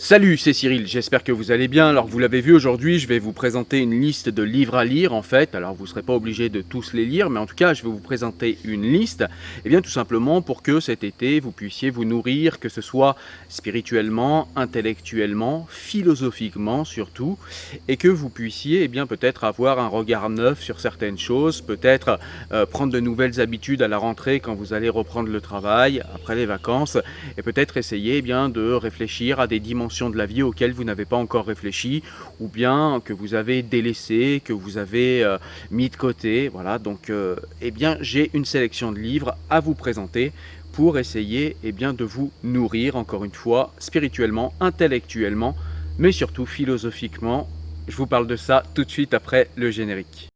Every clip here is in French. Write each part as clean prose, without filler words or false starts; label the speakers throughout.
Speaker 1: Salut, c'est Cyril, j'espère que vous allez bien. Alors vous l'avez vu aujourd'hui, je vais vous présenter une liste de livres à lire en fait. Alors vous ne serez pas obligé de tous les lire, mais en tout cas je vais vous présenter une liste. Et bien tout simplement pour que cet été vous puissiez vous nourrir, que ce soit spirituellement, intellectuellement, philosophiquement surtout, et que vous puissiez bien peut-être avoir un regard neuf sur certaines choses, peut-être prendre de nouvelles habitudes à la rentrée quand vous allez reprendre le travail, après les vacances, et peut-être essayer bien de réfléchir à des dimensions de la vie auxquelles vous n'avez pas encore réfléchi ou bien que vous avez délaissé, que vous avez mis de côté. Voilà, donc eh bien, j'ai une sélection de livres à vous présenter pour essayer bien, de vous nourrir, encore une fois, spirituellement, intellectuellement, mais surtout philosophiquement. Je vous parle de ça tout de suite après le générique.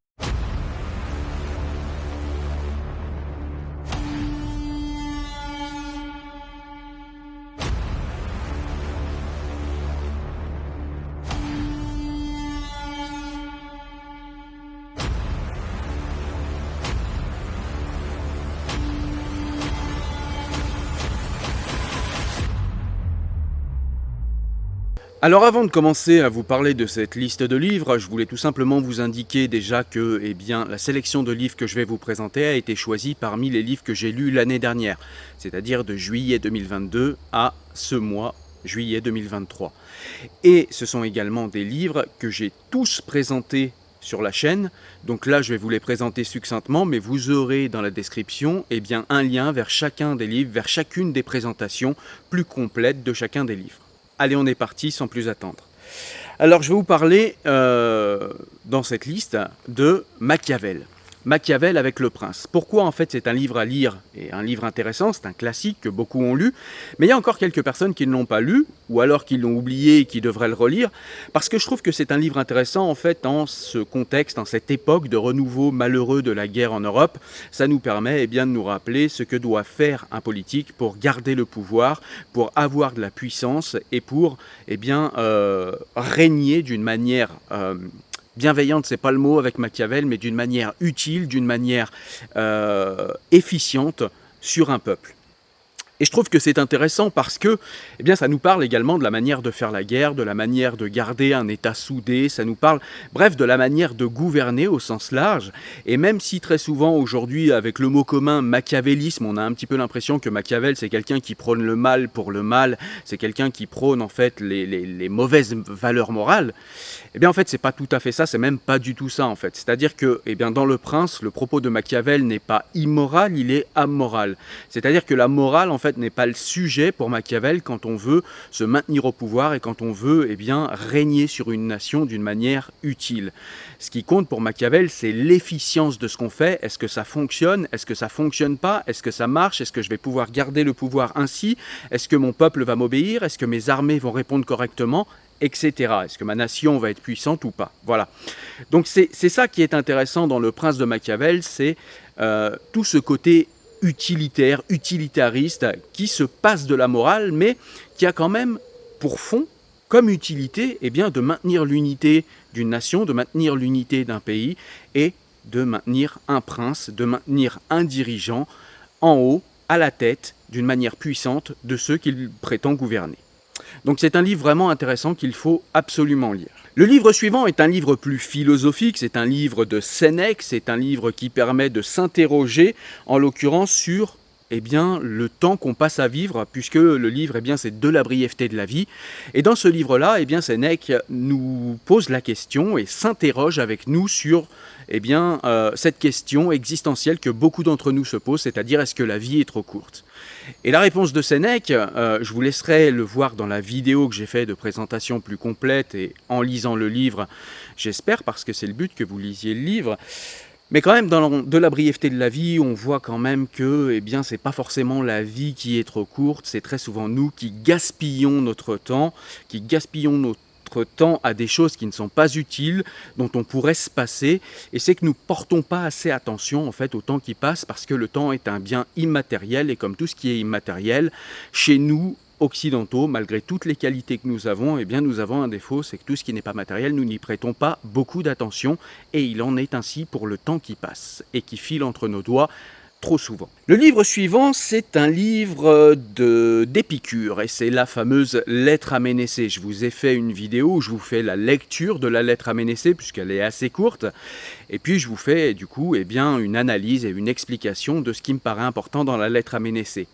Speaker 1: Alors avant de commencer à vous parler de cette liste de livres, je voulais tout simplement vous indiquer déjà que bien, la sélection de livres que je vais vous présenter a été choisie parmi les livres que j'ai lus l'année dernière, c'est-à-dire de juillet 2022 à ce mois, juillet 2023. Et ce sont également des livres que j'ai tous présentés sur la chaîne, donc là je vais vous les présenter succinctement, mais vous aurez dans la description bien, un lien vers chacun des livres, vers chacune des présentations plus complètes de chacun des livres. Allez, on est parti sans plus attendre. Alors, je vais vous parler dans cette liste de Machiavel. Machiavel avec Le Prince. Pourquoi en fait c'est un livre à lire et un livre intéressant, c'est un classique que beaucoup ont lu, mais il y a encore quelques personnes qui ne l'ont pas lu, ou alors qui l'ont oublié et qui devraient le relire, parce que je trouve que c'est un livre intéressant en fait dans ce contexte, dans cette époque de renouveau malheureux de la guerre en Europe. Ça nous permet bien, de nous rappeler ce que doit faire un politique pour garder le pouvoir, pour avoir de la puissance et pour bien, régner d'une manière bienveillante, c'est pas le mot avec Machiavel, mais d'une manière utile, d'une manière efficiente sur un peuple. Et je trouve que c'est intéressant parce que bien, ça nous parle également de la manière de faire la guerre, de la manière de garder un État soudé, ça nous parle, bref, de la manière de gouverner au sens large. Et même si très souvent aujourd'hui, avec le mot commun machiavélisme, on a un petit peu l'impression que Machiavel, c'est quelqu'un qui prône le mal pour le mal, c'est quelqu'un qui prône en fait les mauvaises valeurs morales, eh bien en fait c'est pas tout à fait ça, c'est même pas du tout ça en fait. C'est-à-dire que bien, dans Le Prince, le propos de Machiavel n'est pas immoral, il est amoral. C'est-à-dire que la morale en fait n'est pas le sujet pour Machiavel quand on veut se maintenir au pouvoir et quand on veut bien, régner sur une nation d'une manière utile. Ce qui compte pour Machiavel, c'est l'efficience de ce qu'on fait. Est-ce que ça fonctionne? Est-ce que ça fonctionne pas? Est-ce que ça marche? Est-ce que je vais pouvoir garder le pouvoir ainsi? Est-ce que mon peuple va m'obéir? Est-ce que mes armées vont répondre correctement? Etc. Est-ce que ma nation va être puissante ou pas? Voilà. Donc c'est ça qui est intéressant dans Le Prince de Machiavel, c'est tout ce côté utilitaire, utilitariste, qui se passe de la morale, mais qui a quand même pour fond, comme utilité, bien, de maintenir l'unité d'une nation, de maintenir l'unité d'un pays, et de maintenir un prince, de maintenir un dirigeant en haut, à la tête, d'une manière puissante, de ceux qu'il prétend gouverner. Donc c'est un livre vraiment intéressant qu'il faut absolument lire. Le livre suivant est un livre plus philosophique, c'est un livre de Sénèque, c'est un livre qui permet de s'interroger, en l'occurrence sur bien, le temps qu'on passe à vivre, puisque le livre c'est de la brièveté de la vie. Et dans ce livre-là, Sénèque nous pose la question et s'interroge avec nous sur cette question existentielle que beaucoup d'entre nous se posent, c'est-à-dire est-ce que la vie est trop courte? Et la réponse de Sénèque, je vous laisserai le voir dans la vidéo que j'ai fait de présentation plus complète et en lisant le livre, j'espère, parce que c'est le but que vous lisiez le livre. Mais quand même, dans de la brièveté de la vie, on voit quand même que c'est pas forcément la vie qui est trop courte, c'est très souvent nous qui gaspillons notre temps, à des choses qui ne sont pas utiles, dont on pourrait se passer, et c'est que nous ne portons pas assez attention en fait au temps qui passe, parce que le temps est un bien immatériel, et comme tout ce qui est immatériel, chez nous, occidentaux, malgré toutes les qualités que nous avons, nous avons un défaut, c'est que tout ce qui n'est pas matériel, nous n'y prêtons pas beaucoup d'attention, et il en est ainsi pour le temps qui passe, et qui file entre nos doigts trop souvent. Le livre suivant, c'est un livre d'Épicure et c'est la fameuse lettre à Ménécée. Je vous ai fait une vidéo où je vous fais la lecture de la lettre à Ménécée puisqu'elle est assez courte et puis je vous fais du coup une analyse et une explication de ce qui me paraît important dans la lettre à Ménécée.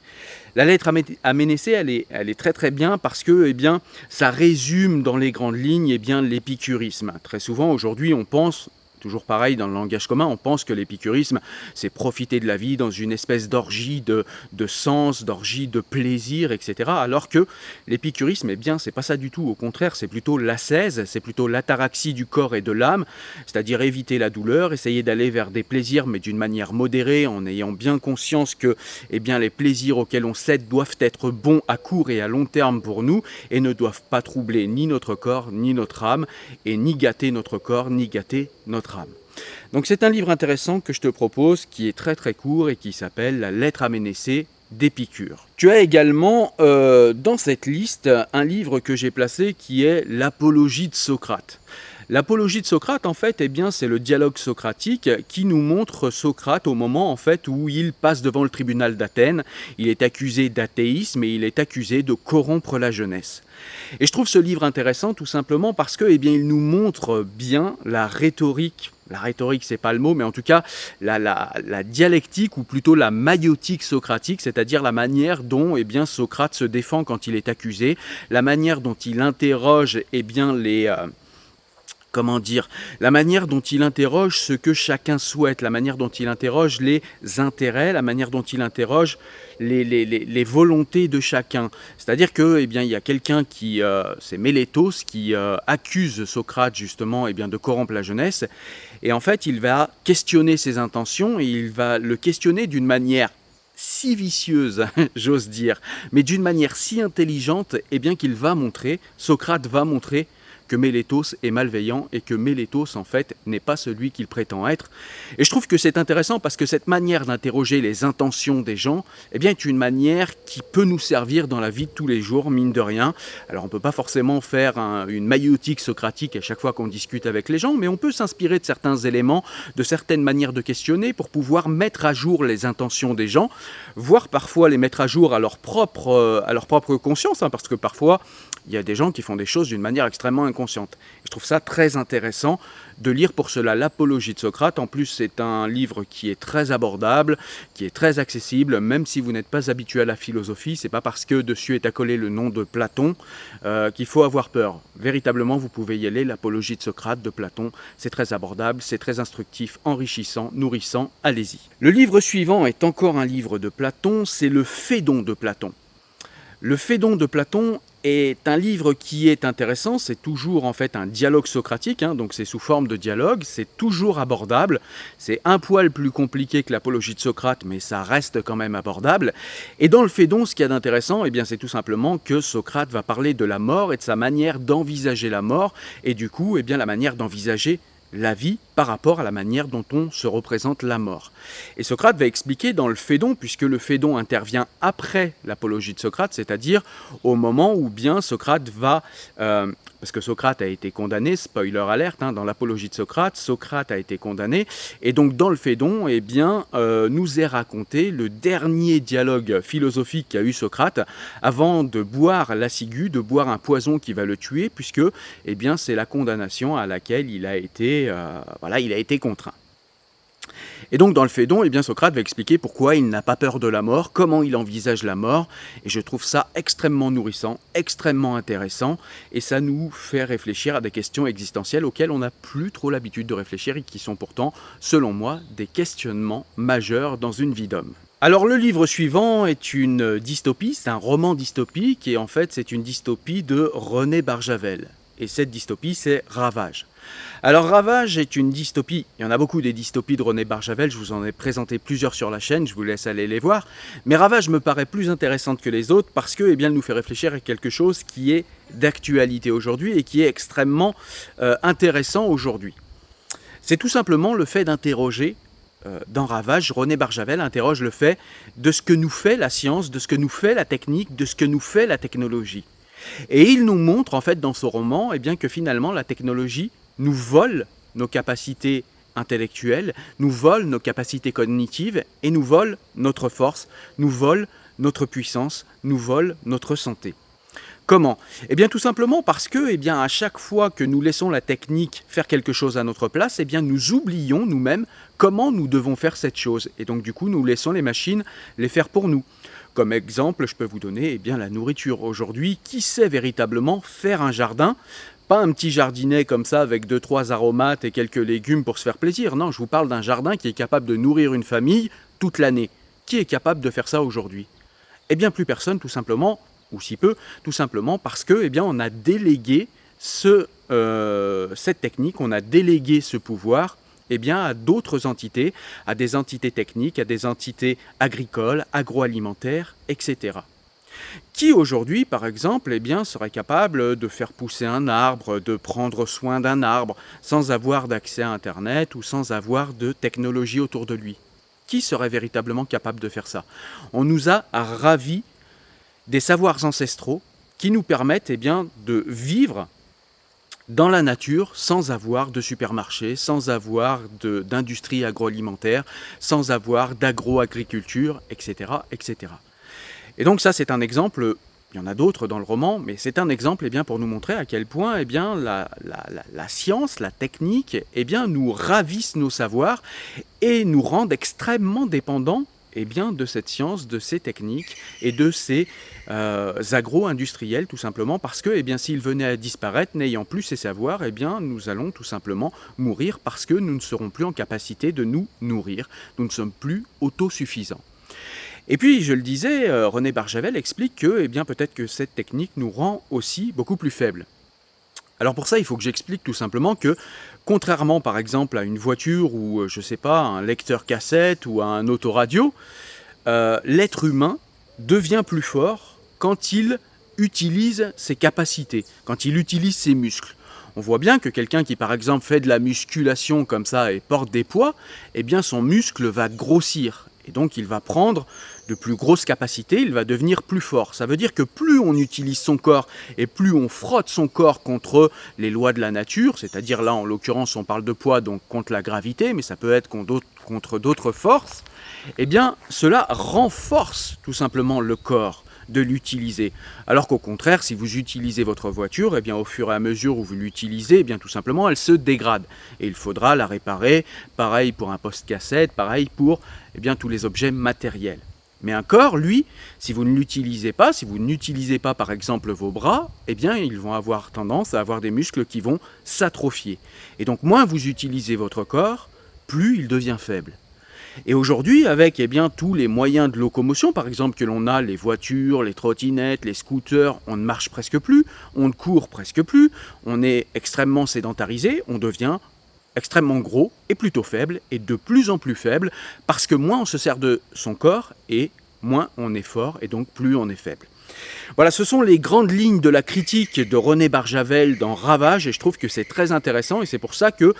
Speaker 1: La lettre à Ménécée, elle est très très bien parce que ça résume dans les grandes lignes l'épicurisme. Très souvent aujourd'hui on pense, toujours pareil dans le langage commun, on pense que l'épicurisme, c'est profiter de la vie dans une espèce d'orgie de sens, d'orgie de plaisir, etc. Alors que l'épicurisme, c'est pas ça du tout. Au contraire, c'est plutôt l'ascèse, c'est plutôt l'ataraxie du corps et de l'âme, c'est-à-dire éviter la douleur, essayer d'aller vers des plaisirs, mais d'une manière modérée, en ayant bien conscience que les plaisirs auxquels on cède doivent être bons à court et à long terme pour nous, et ne doivent pas troubler ni notre corps, ni notre âme, et ni gâter notre corps, ni gâter notre âme. Donc c'est un livre intéressant que je te propose, qui est très très court et qui s'appelle La lettre à Ménécée d'Épicure. Tu as également dans cette liste un livre que j'ai placé qui est l'Apologie de Socrate. L'apologie de Socrate, en fait, c'est le dialogue socratique qui nous montre Socrate au moment, en fait, où il passe devant le tribunal d'Athènes. Il est accusé d'athéisme et il est accusé de corrompre la jeunesse. Et je trouve ce livre intéressant tout simplement parce que, il nous montre bien la rhétorique. La rhétorique, c'est pas le mot, mais en tout cas, la dialectique ou plutôt la maïotique socratique, c'est-à-dire la manière dont Socrate se défend quand il est accusé, la manière dont il interroge la manière dont il interroge ce que chacun souhaite, la manière dont il interroge les intérêts, la manière dont il interroge les volontés de chacun. C'est-à-dire que, il y a quelqu'un qui, c'est Mélétos, qui accuse Socrate justement de corrompre la jeunesse. Et en fait, il va questionner ses intentions et il va le questionner d'une manière si vicieuse, j'ose dire, mais d'une manière si intelligente, Socrate va montrer que Mélétos est malveillant et que Mélétos, en fait, n'est pas celui qu'il prétend être. Et je trouve que c'est intéressant parce que cette manière d'interroger les intentions des gens, est une manière qui peut nous servir dans la vie de tous les jours, mine de rien. Alors, on ne peut pas forcément faire une maïotique socratique à chaque fois qu'on discute avec les gens, mais on peut s'inspirer de certains éléments, de certaines manières de questionner pour pouvoir mettre à jour les intentions des gens, voire parfois les mettre à jour à leur propre conscience, parce que parfois, il y a des gens qui font des choses d'une manière extrêmement inconsciente. Je trouve ça très intéressant de lire pour cela l'Apologie de Socrate. En plus, c'est un livre qui est très abordable, qui est très accessible, même si vous n'êtes pas habitué à la philosophie. C'est pas parce que dessus est accolé le nom de Platon qu'il faut avoir peur. Véritablement, vous pouvez y aller. L'Apologie de Socrate de Platon, c'est très abordable, c'est très instructif, enrichissant, nourrissant. Allez-y. Le livre suivant est encore un livre de Platon, c'est le Phédon de Platon. Le Phédon de Platon est un livre qui est intéressant, c'est toujours en fait un dialogue socratique, donc c'est sous forme de dialogue, c'est toujours abordable, c'est un poil plus compliqué que l'Apologie de Socrate, mais ça reste quand même abordable. Et dans le Phédon, ce qu'il y a d'intéressant, c'est tout simplement que Socrate va parler de la mort et de sa manière d'envisager la mort, et du coup, la manière d'envisager la vie par rapport à la manière dont on se représente la mort. Et Socrate va expliquer dans le Phédon, puisque le Phédon intervient après l'Apologie de Socrate, c'est-à-dire au moment où Socrate va... parce que Socrate a été condamné, spoiler alerte, dans l'Apologie de Socrate, Socrate a été condamné, et donc dans le Phédon, nous est raconté le dernier dialogue philosophique qu'a eu Socrate avant de boire la ciguë, de boire un poison qui va le tuer, puisque c'est la condamnation à laquelle il a été contraint. Et donc dans le Phédon, Socrate va expliquer pourquoi il n'a pas peur de la mort, comment il envisage la mort, et je trouve ça extrêmement nourrissant, extrêmement intéressant, et ça nous fait réfléchir à des questions existentielles auxquelles on n'a plus trop l'habitude de réfléchir et qui sont pourtant, selon moi, des questionnements majeurs dans une vie d'homme. Alors le livre suivant est une dystopie, c'est un roman dystopique, et en fait c'est une dystopie de René Barjavel. Et cette dystopie, c'est Ravage. Alors Ravage est une dystopie, il y en a beaucoup des dystopies de René Barjavel, je vous en ai présenté plusieurs sur la chaîne, je vous laisse aller les voir, mais Ravage me paraît plus intéressante que les autres parce que elle nous fait réfléchir à quelque chose qui est d'actualité aujourd'hui et qui est extrêmement intéressant aujourd'hui. C'est tout simplement le fait d'interroger, dans Ravage, René Barjavel interroge le fait de ce que nous fait la science, de ce que nous fait la technique, de ce que nous fait la technologie. Et il nous montre en fait dans ce roman que finalement la technologie nous vole nos capacités intellectuelle, nous vole nos capacités cognitives et nous vole notre force, nous vole notre puissance, nous vole notre santé. Comment? Eh bien tout simplement parce que à chaque fois que nous laissons la technique faire quelque chose à notre place, nous oublions nous-mêmes comment nous devons faire cette chose. Et donc du coup, nous laissons les machines les faire pour nous. Comme exemple, je peux vous donner la nourriture. Aujourd'hui, qui sait véritablement faire un jardin? Pas un petit jardinet comme ça avec 2-3 aromates et quelques légumes pour se faire plaisir. Non, je vous parle d'un jardin qui est capable de nourrir une famille toute l'année. Qui est capable de faire ça aujourd'hui? Eh bien plus personne tout simplement, ou si peu, tout simplement parce que on a délégué cette technique, on a délégué ce pouvoir à d'autres entités, à des entités techniques, à des entités agricoles, agroalimentaires, etc. Qui aujourd'hui, par exemple, serait capable de faire pousser un arbre, de prendre soin d'un arbre, sans avoir d'accès à Internet ou sans avoir de technologie autour de lui? Qui serait véritablement capable de faire ça? On nous a ravis des savoirs ancestraux qui nous permettent de vivre dans la nature sans avoir de supermarché, sans avoir d'industrie agroalimentaire, sans avoir d'agroagriculture, etc., etc. Et donc ça, c'est un exemple, il y en a d'autres dans le roman, mais c'est un exemple pour nous montrer à quel point la science, la technique, nous ravissent nos savoirs et nous rendent extrêmement dépendants de cette science, de ces techniques et de ces agro-industriels, tout simplement parce que s'ils venaient à disparaître, n'ayant plus ces savoirs, nous allons tout simplement mourir parce que nous ne serons plus en capacité de nous nourrir, nous ne sommes plus autosuffisants. Et puis, je le disais, René Barjavel explique que peut-être que cette technique nous rend aussi beaucoup plus faibles. Alors pour ça, il faut que j'explique tout simplement que, contrairement par exemple à une voiture ou, je sais pas, un lecteur cassette ou à un autoradio, l'être humain devient plus fort quand il utilise ses capacités, quand il utilise ses muscles. On voit bien que quelqu'un qui par exemple fait de la musculation comme ça et porte des poids, son muscle va grossir. Et donc il va prendre de plus grosses capacités, il va devenir plus fort. Ça veut dire que plus on utilise son corps et plus on frotte son corps contre les lois de la nature, c'est-à-dire là en l'occurrence on parle de poids donc contre la gravité, mais ça peut être contre d'autres forces, cela renforce tout simplement le corps de l'utiliser. Alors qu'au contraire, si vous utilisez votre voiture, au fur et à mesure où vous l'utilisez, tout simplement, elle se dégrade. Et il faudra la réparer, pareil pour un poste-cassette, pareil pour tous les objets matériels. Mais un corps, lui, si vous ne l'utilisez pas, si vous n'utilisez pas par exemple vos bras, ils vont avoir tendance à avoir des muscles qui vont s'atrophier. Et donc moins vous utilisez votre corps, plus il devient faible. Et aujourd'hui, avec tous les moyens de locomotion, par exemple que l'on a, les voitures, les trottinettes, les scooters, on ne marche presque plus, on ne court presque plus, on est extrêmement sédentarisé, on devient extrêmement gros et plutôt faible, et de plus en plus faible, parce que moins on se sert de son corps, et moins on est fort, et donc plus on est faible. Voilà, ce sont les grandes lignes de la critique de René Barjavel dans Ravage, et je trouve que c'est très intéressant, et c'est pour ça que,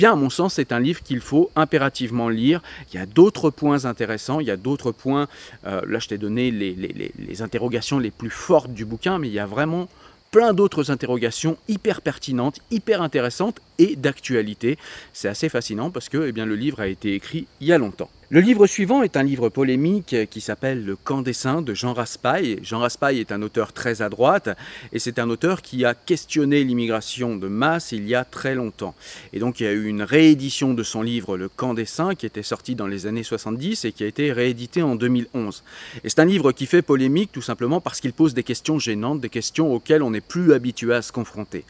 Speaker 1: à mon sens, c'est un livre qu'il faut impérativement lire. Il y a d'autres points intéressants, il y a d'autres points, là je t'ai donné les interrogations les plus fortes du bouquin, mais il y a vraiment plein d'autres interrogations hyper pertinentes, hyper intéressantes et d'actualité. C'est assez fascinant parce que le livre a été écrit il y a longtemps. Le livre suivant est un livre polémique qui s'appelle Le Camp des Saints de Jean Raspail. Jean Raspail est un auteur très à droite et c'est un auteur qui a questionné l'immigration de masse il y a très longtemps. Et donc il y a eu une réédition de son livre Le Camp des Saints qui était sorti dans les années 70 et qui a été réédité en 2011. Et c'est un livre qui fait polémique tout simplement parce qu'il pose des questions gênantes, des questions auxquelles on n'est plus habitué à se confronter.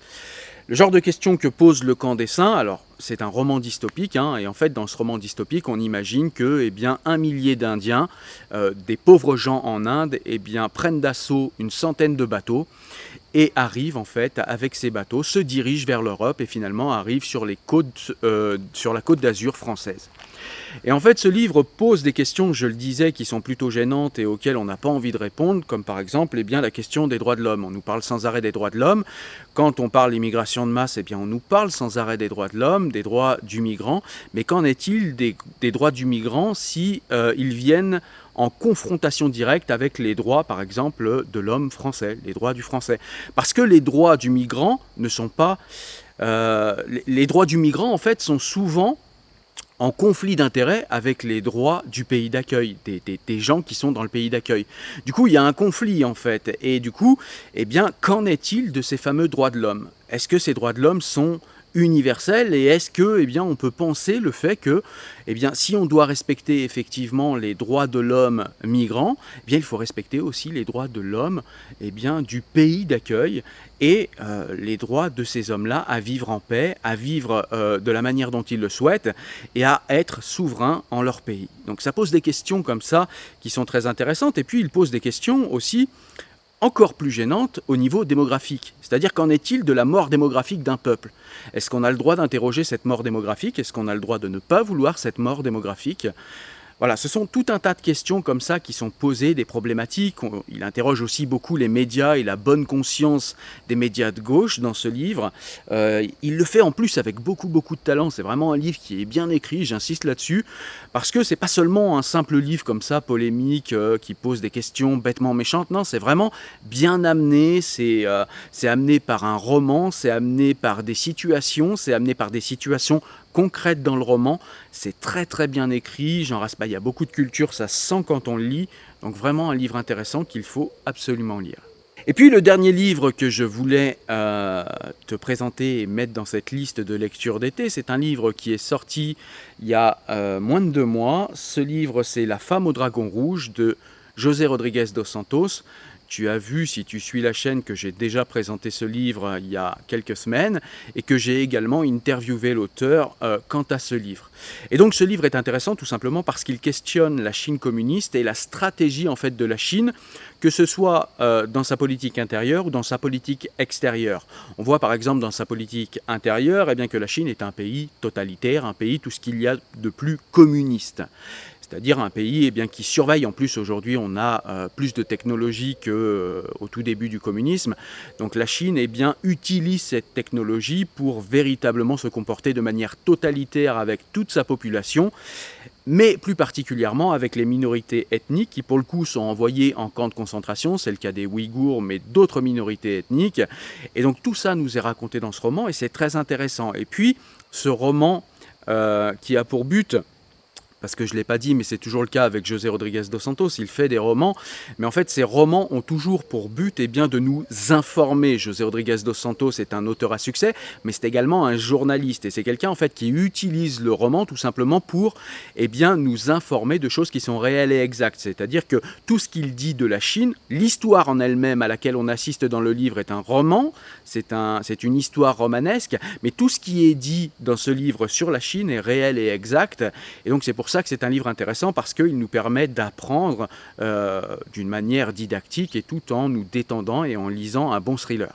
Speaker 1: Le genre de questions que pose Le Camp des Saints, alors c'est un roman dystopique, et en fait dans ce roman dystopique on imagine que 1 millier d'Indiens, des pauvres gens en Inde, prennent d'assaut une centaine de bateaux et arrivent en fait avec ces bateaux, se dirigent vers l'Europe et finalement arrivent sur la côte d'Azur française. Et en fait, ce livre pose des questions, je le disais, qui sont plutôt gênantes et auxquelles on n'a pas envie de répondre, comme par exemple la question des droits de l'homme. On nous parle sans arrêt des droits de l'homme. Quand on parle d'immigration de masse, on nous parle sans arrêt des droits de l'homme, des droits du migrant. Mais qu'en est-il des droits du migrant si ils viennent en confrontation directe avec les droits, par exemple, de l'homme français, les droits du français? Parce que les droits du migrant ne sont pas... les droits du migrant, en fait, sont souvent en conflit d'intérêts avec les droits du pays d'accueil, des gens qui sont dans le pays d'accueil. Du coup, il y a un conflit en fait. Et du coup, eh bien, qu'en est-il de ces fameux droits de l'homme? Est-ce que ces droits de l'homme sont universels et est-ce que, eh bien, on peut penser le fait que, eh bien, si on doit respecter effectivement les droits de l'homme migrant, eh bien, il faut respecter aussi les droits de l'homme, eh bien, du pays d'accueil et les droits de ces hommes-là à vivre en paix, à vivre de la manière dont ils le souhaitent et à être souverains en leur pays. Donc ça pose des questions comme ça qui sont très intéressantes et puis il pose des questions aussi encore plus gênantes au niveau démographique. C'est-à-dire qu'en est-il de la mort démographique d'un peuple? Est-ce qu'on a le droit d'interroger cette mort démographique? Est-ce qu'on a le droit de ne pas vouloir cette mort démographique? Voilà, ce sont tout un tas de questions comme ça qui sont posées, des problématiques. Il interroge aussi beaucoup les médias et la bonne conscience des médias de gauche dans ce livre. Il le fait en plus avec beaucoup, beaucoup de talent. C'est vraiment un livre qui est bien écrit, j'insiste là-dessus, parce que c'est pas seulement un simple livre comme ça, polémique, qui pose des questions bêtement méchantes. Non, c'est vraiment bien amené, c'est amené par un roman, c'est amené par des situations, c'est amené par des situations concrètes dans le roman. C'est très très bien écrit, Jean Raspail, il y a beaucoup de culture, ça se sent quand on le lit. Donc vraiment un livre intéressant qu'il faut absolument lire. Et puis le dernier livre que je voulais te présenter et mettre dans cette liste de lecture d'été, c'est un livre qui est sorti il y a moins de 2 mois. Ce livre, c'est La femme au dragon rouge de José Rodriguez dos Santos. Tu as vu, si tu suis la chaîne, que j'ai déjà présenté ce livre il y a quelques semaines et que j'ai également interviewé l'auteur quant à ce livre. Et donc ce livre est intéressant tout simplement parce qu'il questionne la Chine communiste et la stratégie en fait de la Chine, que ce soit dans sa politique intérieure ou dans sa politique extérieure. On voit par exemple dans sa politique intérieure eh bien, que la Chine est un pays totalitaire, un pays tout ce qu'il y a de plus communiste. C'est-à-dire un pays eh bien, qui surveille. En plus, aujourd'hui, on a plus de technologie qu'au tout début du communisme. Donc la Chine eh bien, utilise cette technologie pour véritablement se comporter de manière totalitaire avec toute sa population, mais plus particulièrement avec les minorités ethniques qui, pour le coup, sont envoyées en camp de concentration. C'est le cas des Ouïghours, mais d'autres minorités ethniques. Et donc tout ça nous est raconté dans ce roman et c'est très intéressant. Et puis, ce roman qui a pour but... Parce que je ne l'ai pas dit, mais c'est toujours le cas avec José Rodriguez dos Santos, il fait des romans, mais en fait ces romans ont toujours pour but eh bien, de nous informer. José Rodriguez dos Santos est un auteur à succès, mais c'est également un journaliste, et c'est quelqu'un en fait qui utilise le roman tout simplement pour eh bien, nous informer de choses qui sont réelles et exactes. C'est-à-dire que tout ce qu'il dit de la Chine, l'histoire en elle-même à laquelle on assiste dans le livre est un roman, c'est une histoire romanesque, mais tout ce qui est dit dans ce livre sur la Chine est réel et exact, et donc c'est pour ça que c'est un livre intéressant parce qu'il nous permet d'apprendre d'une manière didactique et tout en nous détendant et en lisant un bon thriller.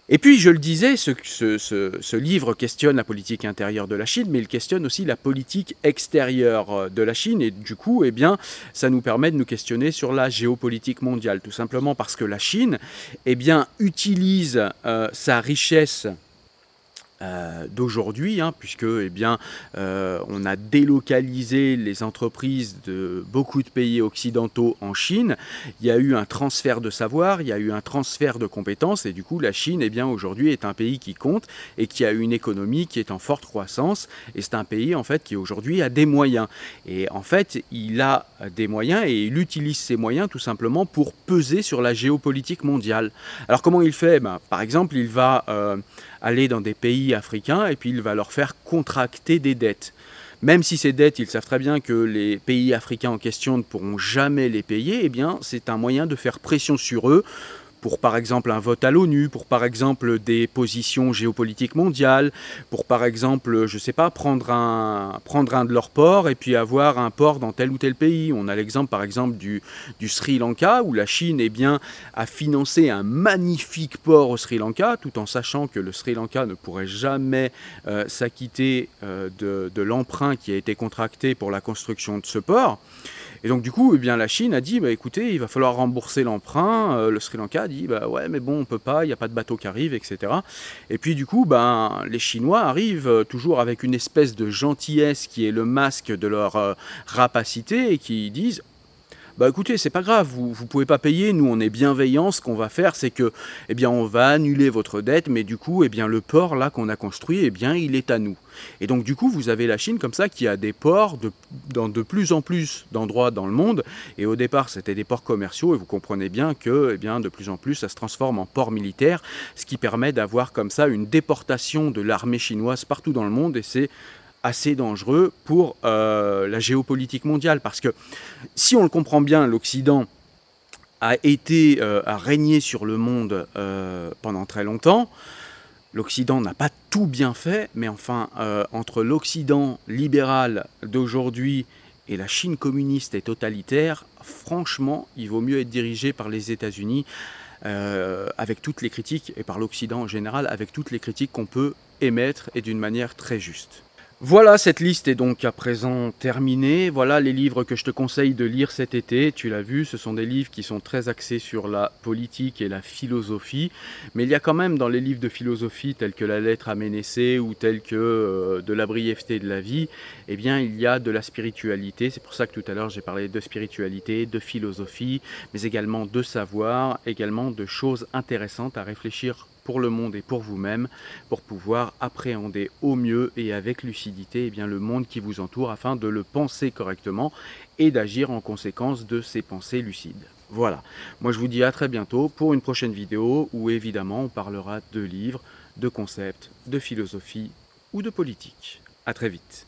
Speaker 1: Et puis, je le disais, ce livre questionne la politique intérieure de la Chine, mais il questionne aussi la politique extérieure de la Chine. Et du coup, eh bien, ça nous permet de nous questionner sur la géopolitique mondiale, tout simplement parce que la Chine eh bien, utilise sa richesse d'aujourd'hui, puisque eh bien, on a délocalisé les entreprises de beaucoup de pays occidentaux en Chine. Il y a eu un transfert de savoir, il y a eu un transfert de compétences, et du coup la Chine eh bien, aujourd'hui est un pays qui compte et qui a une économie qui est en forte croissance, et c'est un pays en fait qui aujourd'hui a des moyens. Et en fait, il a des moyens et il utilise ces moyens tout simplement pour peser sur la géopolitique mondiale. Alors comment il fait? Par exemple, il va aller dans des pays africains et puis il va leur faire contracter des dettes. Même si ces dettes, ils savent très bien que les pays africains en question ne pourront jamais les payer, eh bien c'est un moyen de faire pression sur eux pour par exemple un vote à l'ONU, pour par exemple des positions géopolitiques mondiales, pour par exemple, je ne sais pas, prendre un de leurs ports et puis avoir un port dans tel ou tel pays. On a l'exemple par exemple du Sri Lanka, où la Chine eh bien, a financé un magnifique port au Sri Lanka, tout en sachant que le Sri Lanka ne pourrait jamais s'acquitter de l'emprunt qui a été contracté pour la construction de ce port. Et donc du coup, eh bien, la Chine a dit, écoutez, il va falloir rembourser l'emprunt. Le Sri Lanka a dit, ouais, mais bon, on ne peut pas, il n'y a pas de bateau qui arrive, etc. Et puis du coup, les Chinois arrivent toujours avec une espèce de gentillesse qui est le masque de leur rapacité et qui disent, Bah, écoutez, c'est pas grave, vous pouvez pas payer, nous on est bienveillants, ce qu'on va faire, c'est que, eh bien, on va annuler votre dette, mais du coup, eh bien, le port là qu'on a construit, eh bien, il est à nous. Et donc du coup, vous avez la Chine comme ça qui a des ports dans de plus en plus d'endroits dans le monde, et au départ, c'était des ports commerciaux, et vous comprenez bien que, eh bien, de plus en plus, ça se transforme en port militaire, ce qui permet d'avoir comme ça une déportation de l'armée chinoise partout dans le monde, et c'est assez dangereux pour la géopolitique mondiale, parce que si on le comprend bien, l'Occident a régné sur le monde pendant très longtemps. L'Occident n'a pas tout bien fait, mais enfin, entre l'Occident libéral d'aujourd'hui et la Chine communiste et totalitaire, franchement, il vaut mieux être dirigé par les États-Unis avec toutes les critiques, et par l'Occident en général, avec toutes les critiques qu'on peut émettre et d'une manière très juste. Voilà, cette liste est donc à présent terminée. Voilà les livres que je te conseille de lire cet été. Tu l'as vu, ce sont des livres qui sont très axés sur la politique et la philosophie. Mais il y a quand même dans les livres de philosophie tels que La lettre à Ménécée ou tels que De la brièveté de la vie, eh bien il y a de la spiritualité. C'est pour ça que tout à l'heure j'ai parlé de spiritualité, de philosophie, mais également de savoir, également de choses intéressantes à réfléchir pour le monde et pour vous-même, pour pouvoir appréhender au mieux et avec lucidité eh bien, le monde qui vous entoure afin de le penser correctement et d'agir en conséquence de ces pensées lucides. Voilà, moi je vous dis à très bientôt pour une prochaine vidéo où évidemment on parlera de livres, de concepts, de philosophie ou de politique. À très vite.